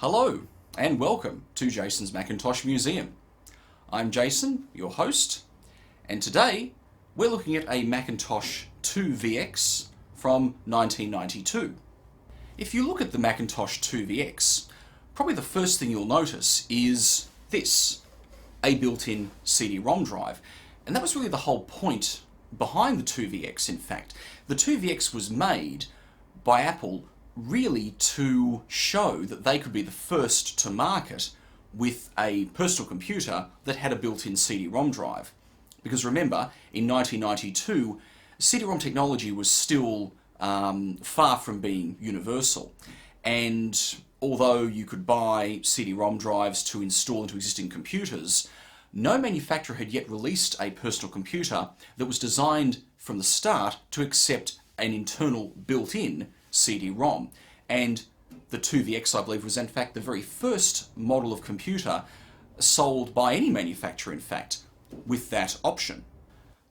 Hello and welcome to Jason's Macintosh Museum. I'm Jason, your host, and today we're looking at a Macintosh IIvx from 1992. If you look at the Macintosh IIvx, probably the first thing you'll notice is this, a built-in CD-ROM drive. And that was really the whole point behind the IIvx, in fact. The IIvx was made by Apple really to show that they could be the first to market with a personal computer that had a built-in CD-ROM drive. Because remember, in 1992, CD-ROM technology was still far from being universal. And although you could buy CD-ROM drives to install into existing computers, no manufacturer had yet released a personal computer that was designed from the start to accept an internal built-in CD-ROM. And the IIvx, I believe, was in fact the very first model of computer sold by any manufacturer, in fact, with that option.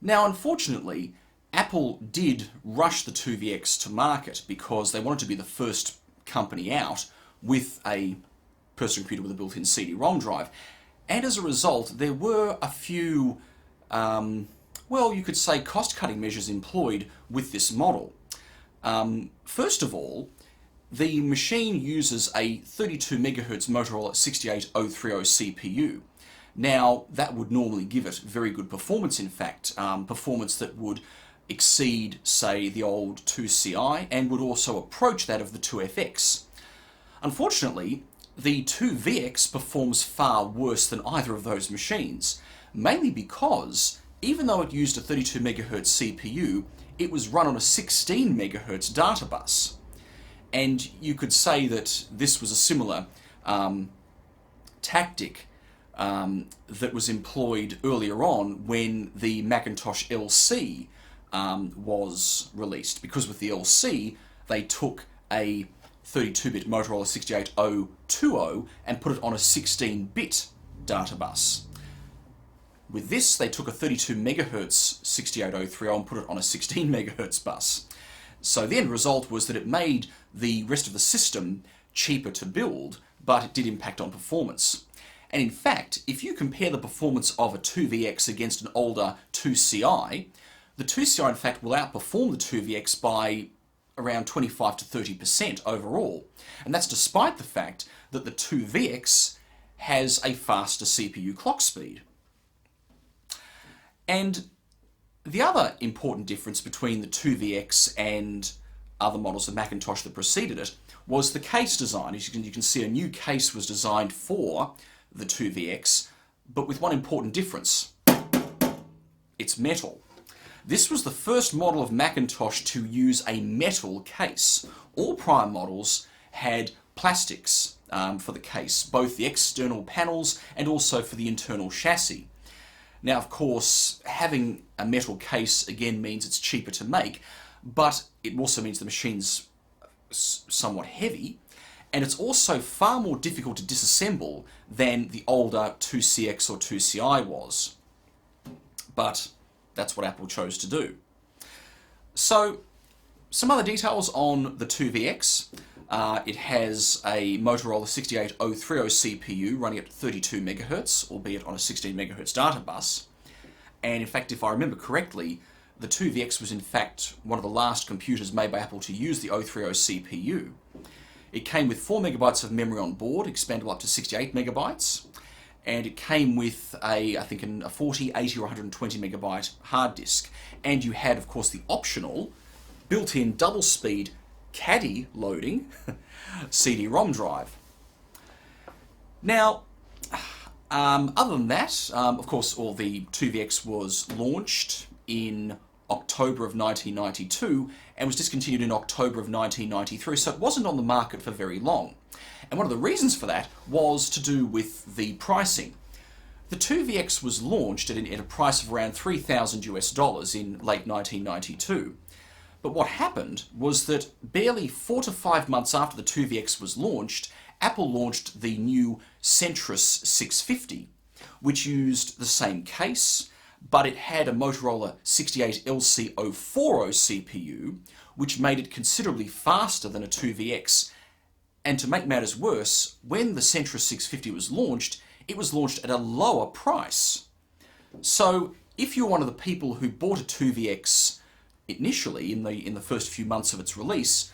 Now, unfortunately, Apple did rush the IIvx to market because they wanted to be the first company out with a personal computer with a built-in CD-ROM drive. And as a result, there were a few, well, you could say cost-cutting measures employed with this model. First of all, the machine uses a 32 MHz Motorola 68030 CPU. Now, that would normally give it very good performance, in fact, performance that would exceed, say, the old 2CI and would also approach that of the 2FX. Unfortunately, the IIvx performs far worse than either of those machines, mainly because, even though it used a 32 MHz CPU, it was run on a 16 MHz data bus. And you could say that this was a similar tactic that was employed earlier on when the Macintosh LC was released. Because with the LC, they took a 32-bit Motorola 68020 and put it on a 16-bit data bus. With this, they took a 32 MHz 68030 and put it on a 16 MHz bus. So the end result was that it made the rest of the system cheaper to build, but it did impact on performance. And in fact, if you compare the performance of a IIvx against an older 2CI, the 2CI in fact will outperform the IIvx by around 25 to 30% overall. And that's despite the fact that the IIvx has a faster CPU clock speed. And the other important difference between the IIvx and other models of Macintosh that preceded it was the case design. As you can see, a new case was designed for the IIvx, but with one important difference. It's metal. This was the first model of Macintosh to use a metal case. All prior models had plastics for the case, both the external panels and also for the internal chassis. Now, of course, having a metal case again means it's cheaper to make, but it also means the machine's somewhat heavy, and it's also far more difficult to disassemble than the older 2CX or 2CI was. But that's what Apple chose to do. So, some other details on the IIvx. It has a Motorola 68030 CPU running at 32 MHz, albeit on a 16 MHz data bus. And in fact, if I remember correctly, the IIvx was in fact one of the last computers made by Apple to use the 030 CPU. It came with 4 MB of memory on board, expandable up to 68 MB. And it came with I think a 40, 80 or 120 MB hard disk. And you had, of course, the optional built-in double-speed caddy loading CD-ROM drive. Now, other than that, of course, the IIvx was launched in October of 1992 and was discontinued in October of 1993, so it wasn't on the market for very long. And one of the reasons for that was to do with the pricing. The IIvx was launched at a price of around $3,000 in late 1992. But what happened was that barely 4 to 5 months after the IIvx was launched, Apple launched the new Centris 650, which used the same case, but it had a Motorola 68LC040 CPU, which made it considerably faster than a IIvx And to make matters worse, when the Centra 650 was launched, it was launched at a lower price. So if you're one of the people who bought a 2VX initially in the first few months of its release,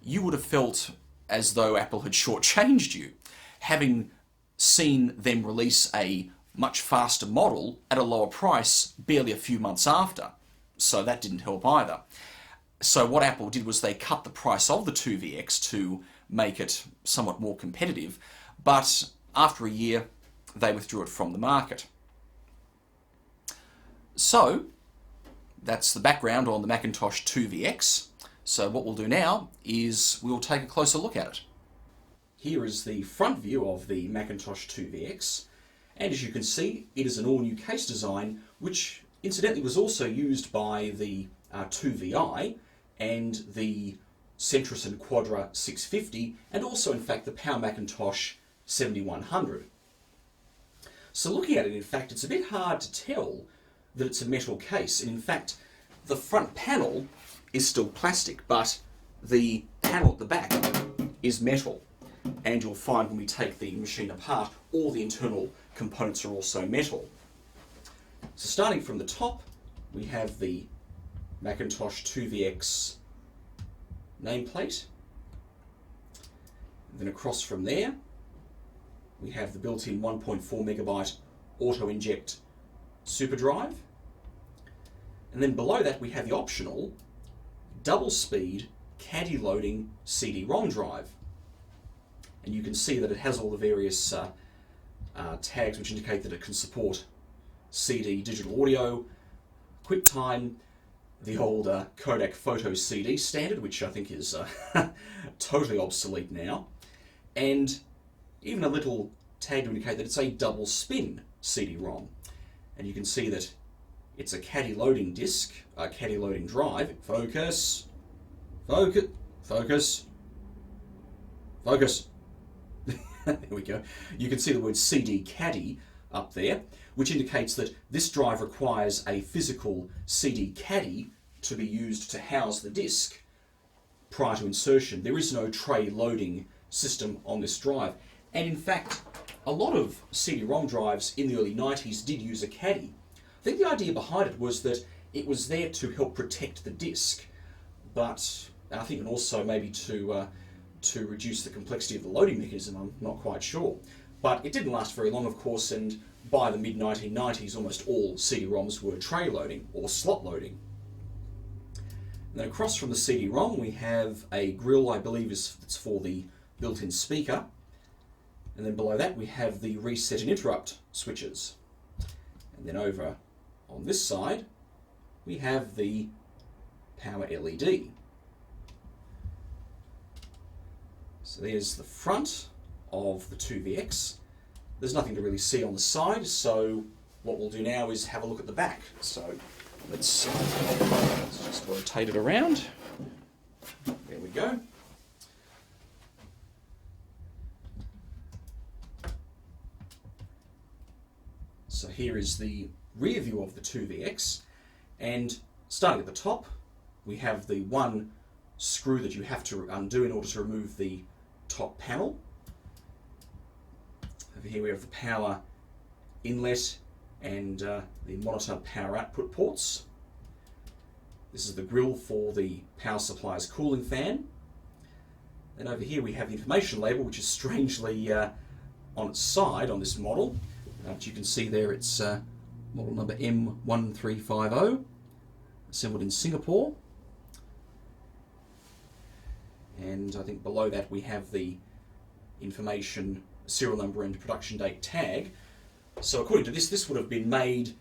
you would have felt as though Apple had shortchanged you, having seen them release a much faster model at a lower price barely a few months after. So that didn't help either. So what Apple did was they cut the price of the 2VX to make it somewhat more competitive, but after a year they withdrew it from the market. So that's the background on the Macintosh 2VX. So what we'll do now is we'll take a closer look at it. Here is the front view of the Macintosh 2VX, and as you can see, it is an all-new case design, which incidentally was also used by the 2VI and the Centris and Quadra 650, and also in fact the Power Macintosh 7100. So looking at it, in fact, it's a bit hard to tell that it's a metal case, and in fact the front panel is still plastic, but the panel at the back is metal. And you'll find when we take the machine apart, all the internal components are also metal. So starting from the top, we have the Macintosh 2VX nameplate. And then across from there, we have the built-in 1.4 megabyte auto-inject SuperDrive. And then below that, we have the optional double-speed caddy loading CD-ROM drive. And you can see that it has all the various tags which indicate that it can support CD digital audio, QuickTime, the old codec photo CD standard, which I think is totally obsolete now, and even a little tag to indicate that it's a double spin CD-ROM. And you can see that it's a caddy loading disc, a caddy loading drive. Focus, focus, focus, focus. There we go. You can see the word CD caddy up there, which indicates that this drive requires a physical CD caddy to be used to house the disk prior to insertion. There is no tray loading system on this drive. And in fact, a lot of CD-ROM drives in the early 90s did use a caddy. I think the idea behind it was that it was there to help protect the disk, but I think and also maybe to reduce the complexity of the loading mechanism, I'm not quite sure. But it didn't last very long, of course, and by the mid-1990s, almost all CD-ROMs were tray loading or slot loading. And then across from the CD-ROM, we have a grill, I believe it's for the built-in speaker. And then below that, we have the reset and interrupt switches. And then over on this side, we have the power LED. So there's the front of the 2VX. There's nothing to really see on the side, so what we'll do now is have a look at the back. So let's just rotate it around. There we go. So here is the rear view of the 2VX, and starting at the top, we have the one screw that you have to undo in order to remove the top panel. Over here we have the power inlet and the monitor power output ports. This is the grill for the power supply's cooling fan. Then over here we have the information label, which is strangely on its side on this model. But you can see there it's model number M1350, assembled in Singapore. And I think below that we have the information, serial number and production date tag. So according to this, this would have been made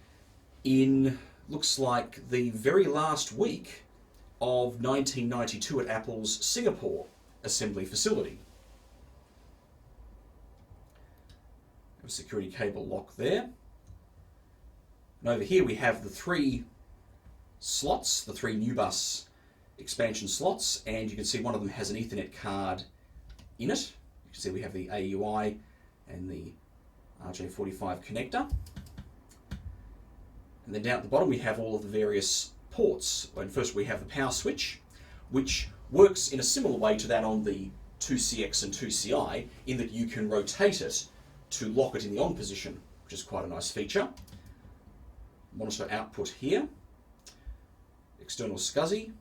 in, looks like, the very last week of 1992 at Apple's Singapore assembly facility. A security cable lock there. And over here we have the three slots, the three NuBus expansion slots, and you can see one of them has an Ethernet card in it. You can see we have the AUI and the RJ45 connector. And then down at the bottom we have all of the various ports. And first we have the power switch, which works in a similar way to that on the 2CX and 2CI in that you can rotate it to lock it in the on position, which is quite a nice feature. Monitor output here. External SCSI.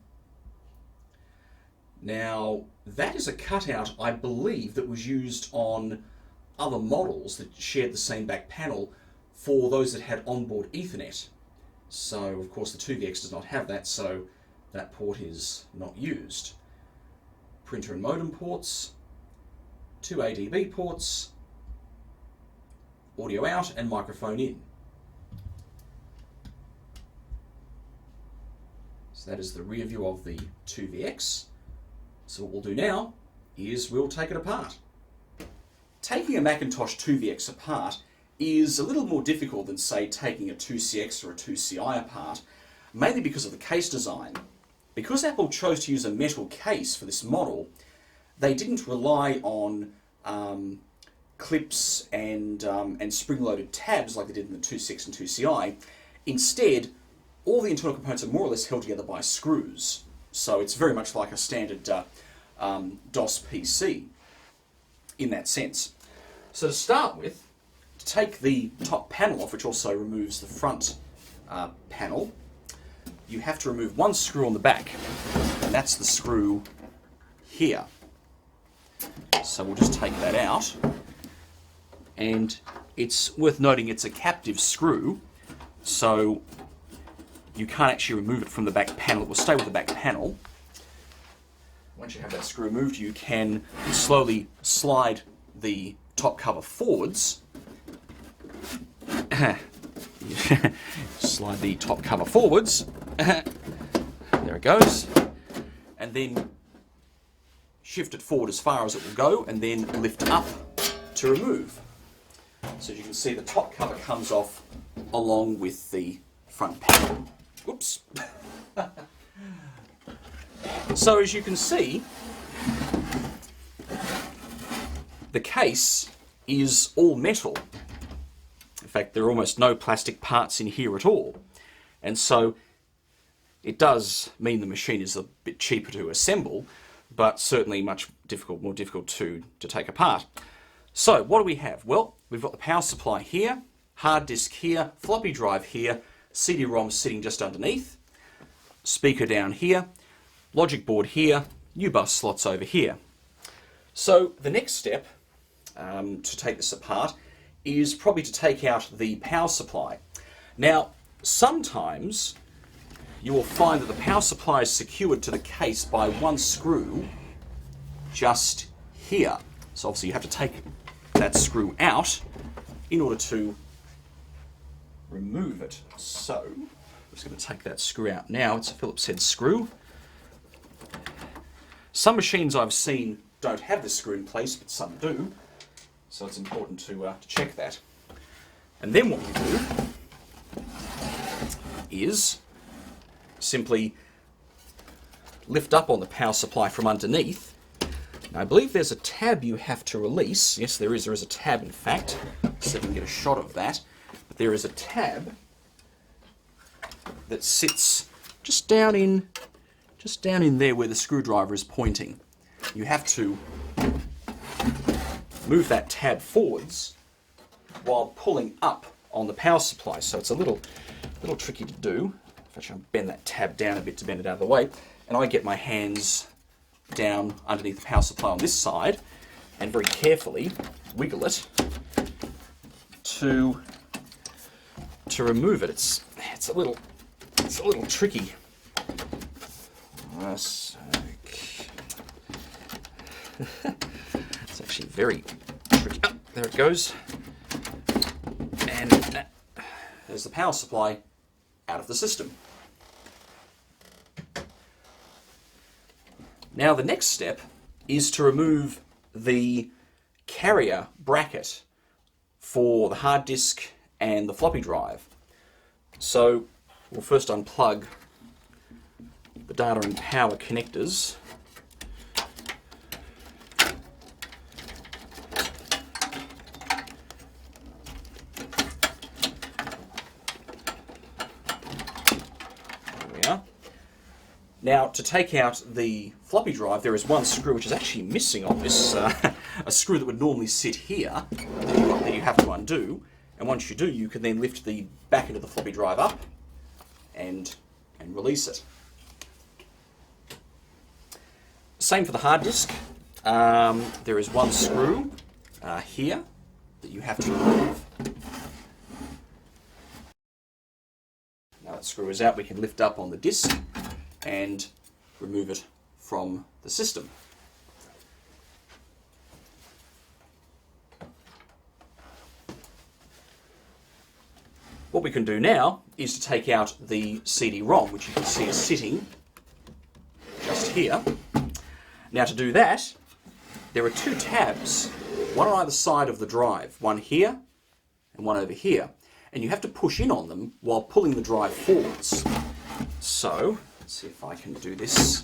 Now, that is a cutout, I believe, that was used on other models that shared the same back panel for those that had onboard Ethernet. So, of course, the 2VX does not have that, so that port is not used. Printer and modem ports, 2 ADB ports, audio out and microphone in. So that is the rear view of the 2VX. So what we'll do now is we'll take it apart. Taking a Macintosh 2VX apart is a little more difficult than, say, taking a 2CX or a 2CI apart, mainly because of the case design. Because Apple chose to use a metal case for this model, they didn't rely on clips and spring-loaded tabs like they did in the 2CX and 2CI. Instead, all the internal components are more or less held together by screws. So it's very much like a standard DOS PC in that sense. So to start with, to take the top panel off, which also removes the front panel, you have to remove one screw on the back, and that's the screw here. So we'll just take that out, and it's worth noting it's a captive screw, so you can't actually remove it from the back panel. It will stay with the back panel. Once you have that screw removed, you can slowly slide the top cover forwards. Slide the top cover forwards. There it goes. And then shift it forward as far as it will go, and then lift up to remove. So as you can see, the top cover comes off along with the front panel. Whoops. So as you can see, the case is all metal. In fact, there are almost no plastic parts in here at all. And so it does mean the machine is a bit cheaper to assemble, but certainly much more difficult to take apart. So what do we have? Well, we've got the power supply here, hard disk here, floppy drive here, CD-ROM sitting just underneath, speaker down here, logic board here, NuBus slots over here. So the next step to take this apart is probably to take out the power supply. Now, sometimes you will find that the power supply is secured to the case by one screw just here. So obviously you have to take that screw out in order to remove it. So I'm just going to take that screw out now. It's a Phillips head screw. Some machines I've seen don't have this screw in place, but some do. So it's important to check that. And then what we do is simply lift up on the power supply from underneath. Now, I believe there's a tab you have to release. Yes, there is. There is a tab, in fact. So we can get a shot of that. But there is a tab that sits just down in there where the screwdriver is pointing. You have to move that tab forwards while pulling up on the power supply. So it's a little tricky to do. If I bend that tab down a bit to bend it out of the way, and I get my hands down underneath the power supply on this side and very carefully wiggle it to remove it. It's a little tricky. It's actually very tricky. Oh, there it goes. And there's the power supply out of the system. Now the next step is to remove the carrier bracket for the hard disk and the floppy drive. So we'll first unplug the data and power connectors. There we are. Now, to take out the floppy drive, there is one screw which is actually missing on this, a screw that would normally sit here that you have to undo. And once you do, you can then lift the back end of the floppy drive up and release it. Same for the hard disk. There is one screw here that you have to remove. Now that screw is out, we can lift up on the disk and remove it from the system. What we can do now is to take out the CD-ROM, which you can see is sitting just here. Now to do that, there are two tabs, one on either side of the drive, one here and one over here. And you have to push in on them while pulling the drive forwards. So, let's see if I can do this.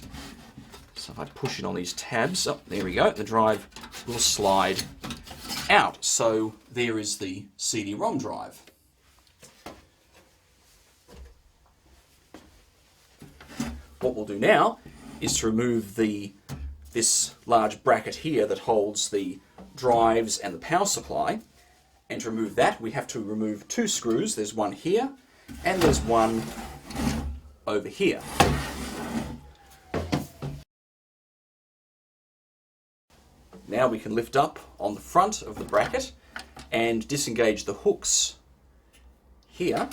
So if I push in on these tabs, oh, there we go, the drive will slide out. So there is the CD-ROM drive. What we'll do now is to remove this large bracket here that holds the drives and the power supply. And to remove that, we have to remove two screws. There's one here, and there's one over here. Now we can lift up on the front of the bracket and disengage the hooks here.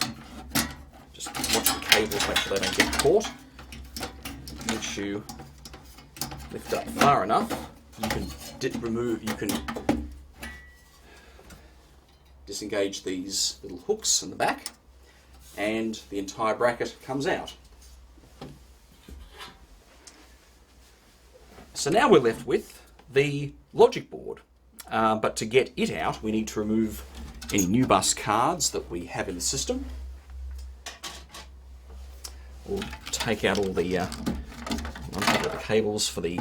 Just watch the cables, make sure they don't get caught. Once you lift up far enough, you can disengage these little hooks in the back, and the entire bracket comes out. So now we're left with the logic board, but to get it out we need to remove any NuBus cards that we have in the system. We'll take out all the cables for the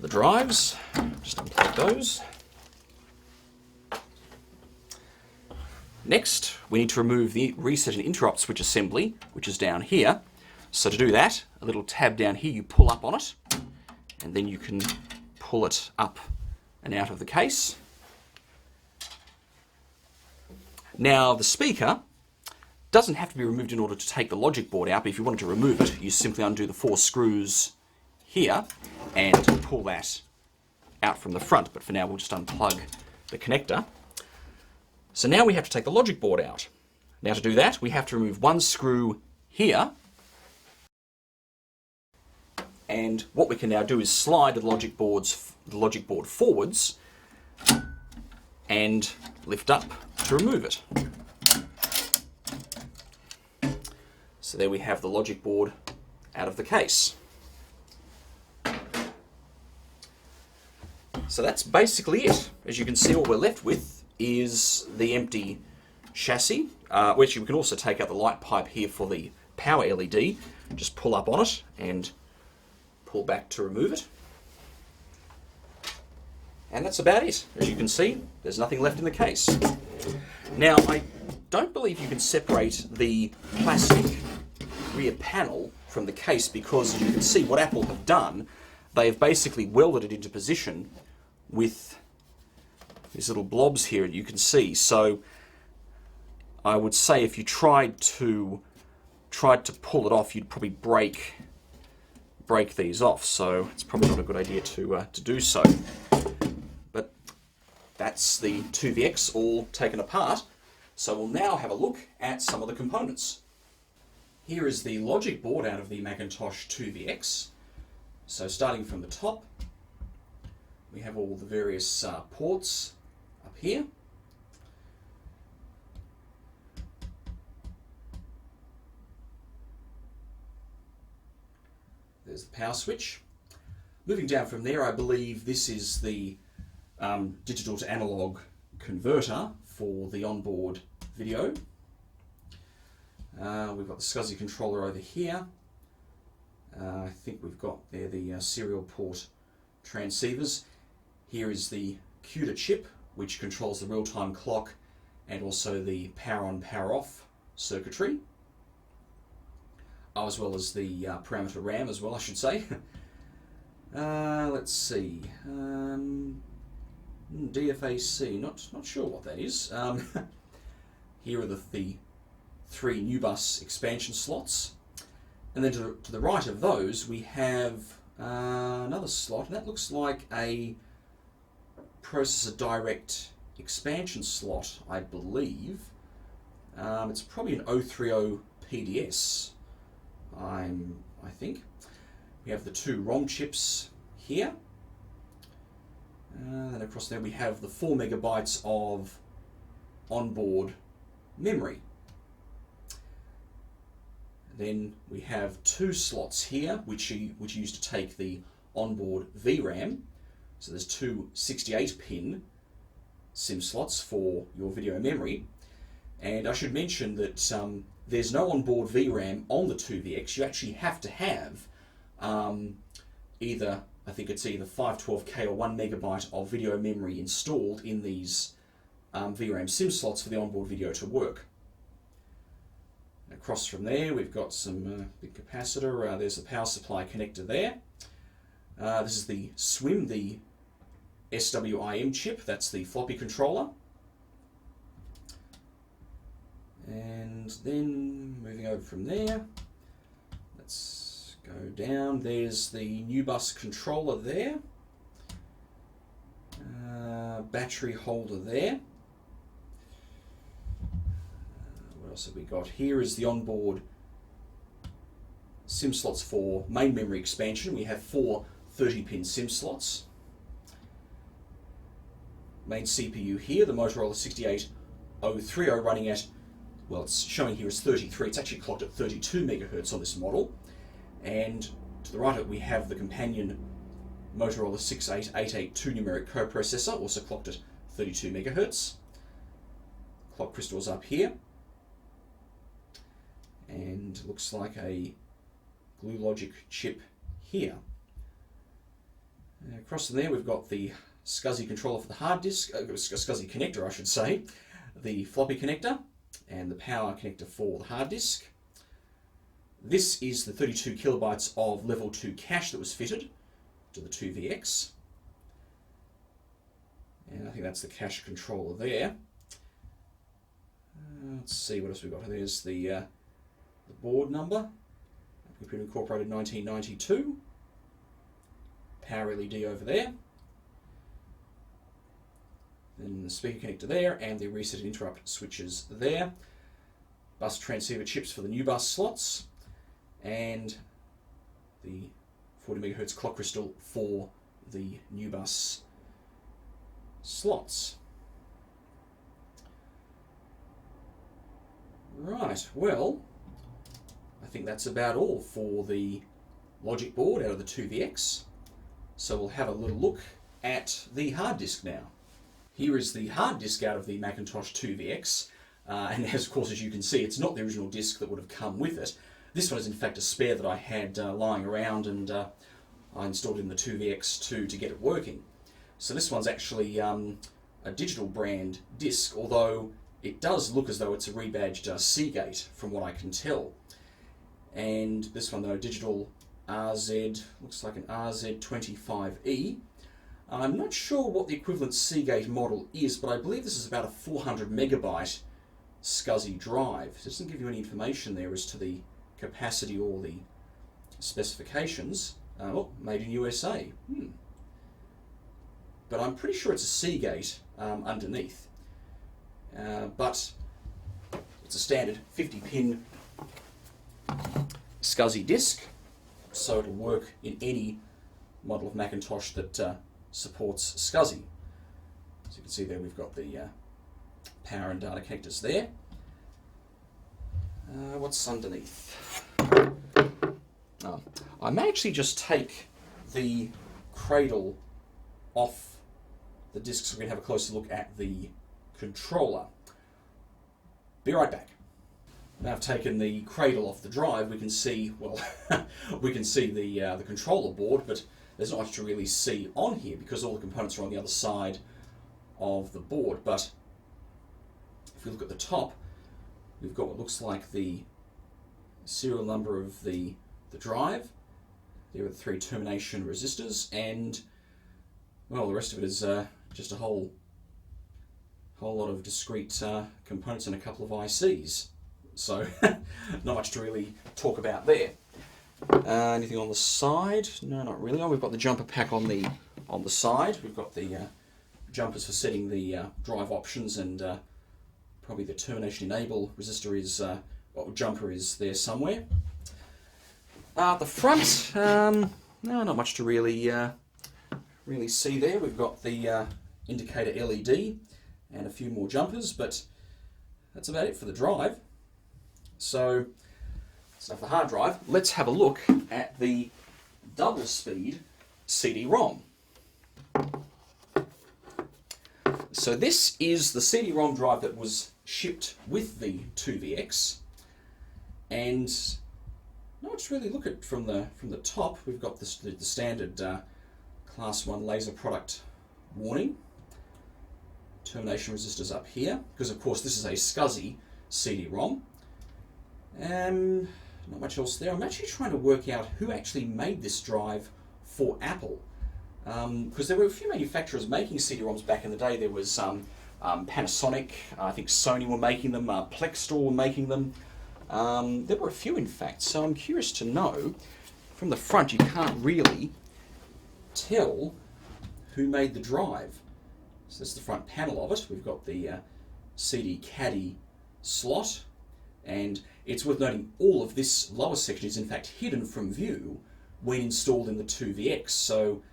drives, just unplug those. Next, we need to remove the reset and interrupt switch assembly, which is down here. So to do that, a little tab down here, you pull up on it, and then you can pull it up and out of the case. Now, the speaker doesn't have to be removed in order to take the logic board out, but if you wanted to remove it, you simply undo the 4 screws here and pull that out from the front. But for now, we'll just unplug the connector. So now we have to take the logic board out. Now to do that, we have to remove one screw here. And what we can now do is slide the logic board forwards and lift up to remove it. So there we have the logic board out of the case. So that's basically it. As you can see, all we're left with is the empty chassis, which we can also take out the light pipe here for the power LED. Just pull up on it and pull back to remove it. And that's about it. As you can see, there's nothing left in the case. Now, I don't believe you can separate the plastic rear panel from the case because, as you can see, what Apple have done, they have basically welded it into position with these little blobs here, and you can see. So I would say if you tried to pull it off, you'd probably break these off. So it's probably not a good idea to do so. But that's the 2VX all taken apart. So we'll now have a look at some of the components. Here is the logic board out of the Macintosh 2VX. So starting from the top, we have all the various ports up here. There's the power switch. Moving down from there, I believe this is the digital to analog converter for the onboard video. We've got the SCSI controller over here. I think we've got there the serial port transceivers. Here is the CUDA chip, which controls the real-time clock and also the power on, power off circuitry. as well as the parameter RAM as well, I should say. Let's see. DFAC, not sure what that is. Here are the three NuBus expansion slots. And then to the right of those, we have another slot, and that looks like a processor direct expansion slot, I believe. It's probably an 030 PDS, I think. We have the two ROM chips here. Then across there we have the 4 megabytes of onboard memory. Then we have two slots here, which you use to take the onboard VRAM. So there's two 68-pin SIM slots for your video memory. And I should mention that there's no onboard VRAM on the 2VX. You actually have to have either 512K or 1 megabyte of video memory installed in these VRAM SIM slots for the onboard video to work. Across from there, we've got some big capacitor. There's the power supply connector there. This is the SWIM, the SWIM chip. That's the floppy controller. And then moving over from there, let's go down. There's the NuBus controller there. Battery holder there. What else have we got? Here is the onboard SIM slots for main memory expansion. We have four 30-pin SIM slots. Main CPU here, the Motorola 68030 running at, well, it's showing here as 33. It's actually clocked at 32 megahertz on this model. And to the right of it, we have the companion Motorola 68882 numeric coprocessor, also clocked at 32 megahertz. Clock crystals up here. And looks like a Glue Logic chip here. Across from there, we've got the SCSI controller for the hard disk, SCSI connector, I should say, the floppy connector, and the power connector for the hard disk. This is the 32 kilobytes of level 2 cache that was fitted to the 2VX. And I think that's the cache controller there. Let's see what else we've got. There's the board number, Computer Incorporated 1992. Power LED over there. Then the speaker connector there, and the reset and interrupt switches there. Bus transceiver chips for the NuBus slots, and the 40 megahertz clock crystal for the NuBus slots. Right, well, I think that's about all for the logic board out of the 2VX. So we'll have a little look at the hard disk now. Here is the hard disk out of the Macintosh 2VX, and of course, as you can see, it's not the original disk that would have come with it. This one is in fact a spare that I had lying around, and I installed it in the 2VX to get it working. So this one's actually a digital brand disk, although it does look as though it's a rebadged Seagate from what I can tell. And this one though, digital RZ, looks like an RZ25E. I'm not sure what the equivalent Seagate model is, but I believe this is about a 400 megabyte SCSI drive. It doesn't give you any information there as to the capacity or the specifications. Oh, made in USA. But I'm pretty sure it's a Seagate underneath. But it's a standard 50-pin SCSI disk, so it'll work in any model of Macintosh that supports SCSI. As you can see there, we've got the power and data connectors there. What's underneath? I may actually just take the cradle off the disk so we can have a closer look at the controller. Be right back. Now I've taken the cradle off the drive, we can see, well, we can see the controller board, but there's not much to really see on here because all the components are on the other side of the board. But if we look at the top, we've got what looks like the serial number of the drive. There are the 3 termination resistors, and well, the rest of it is just a whole lot of discrete components and a couple of ICs. So not much to really talk about there. Anything on the side? No, not really. Oh, we've got the jumper pack on the side. We've got the jumpers for setting the drive options, and probably the termination enable resistor is, jumper is there somewhere. The front, no, not much to really see there. We've got the indicator LED and a few more jumpers, but that's about it for the drive. So that's enough for the hard drive. Let's have a look at the double speed CD-ROM. So this is the CD-ROM drive that was shipped with the 2VX, and now let's really look at from the top. We've got the standard class 1 laser product warning. Termination resistors up here, because of course this is a SCSI CD-ROM. Not much else there. I'm actually trying to work out who actually made this drive for Apple, because there were a few manufacturers making CD-ROMs back in the day. There was Panasonic, I think Sony were making them, Plextor were making them. There were a few, in fact, so I'm curious to know. From the front, you can't really tell who made the drive. So this is the front panel of it. We've got the CD caddy slot, and it's worth noting all of this lower section is in fact hidden from view when installed in the 2VX. So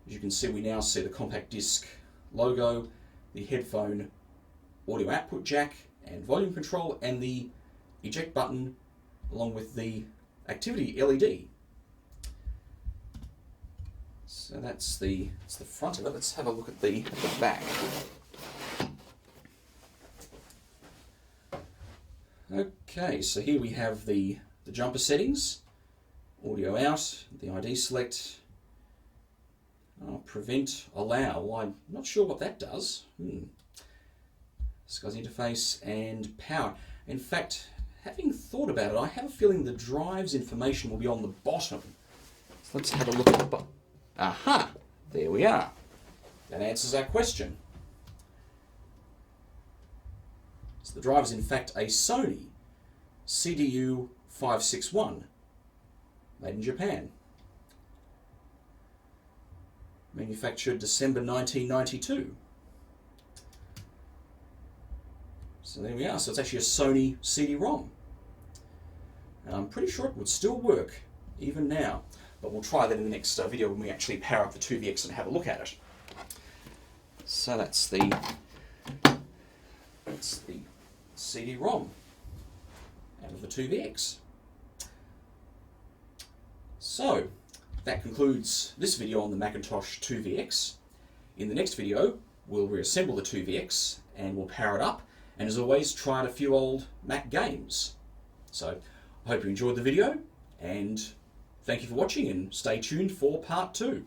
as you can see, we now see the compact disc logo, the headphone audio output jack and volume control, and the eject button along with the activity LED. So that's the front of it. Let's have a look at the back. Okay, so here we have the jumper settings, audio out, the ID select, prevent, allow. Well, I'm not sure what that does. SCSI interface and power. In fact, having thought about it, I have a feeling the drive's information will be on the bottom. So let's have a look at the bottom. Aha! There we are. That answers our question. So the drive is in fact a Sony CDU 561, made in Japan. Manufactured December 1992. So there we are. So it's actually a Sony CD-ROM. And I'm pretty sure it would still work even now. But we'll try that in the next video when we actually power up the 2VX and have a look at it. So that's the CD-ROM out of the 2VX. So that concludes this video on the Macintosh 2VX. In the next video, we'll reassemble the 2VX and we'll power it up. And as always, try out a few old Mac games. So I hope you enjoyed the video, and thank you for watching, and stay tuned for part 2.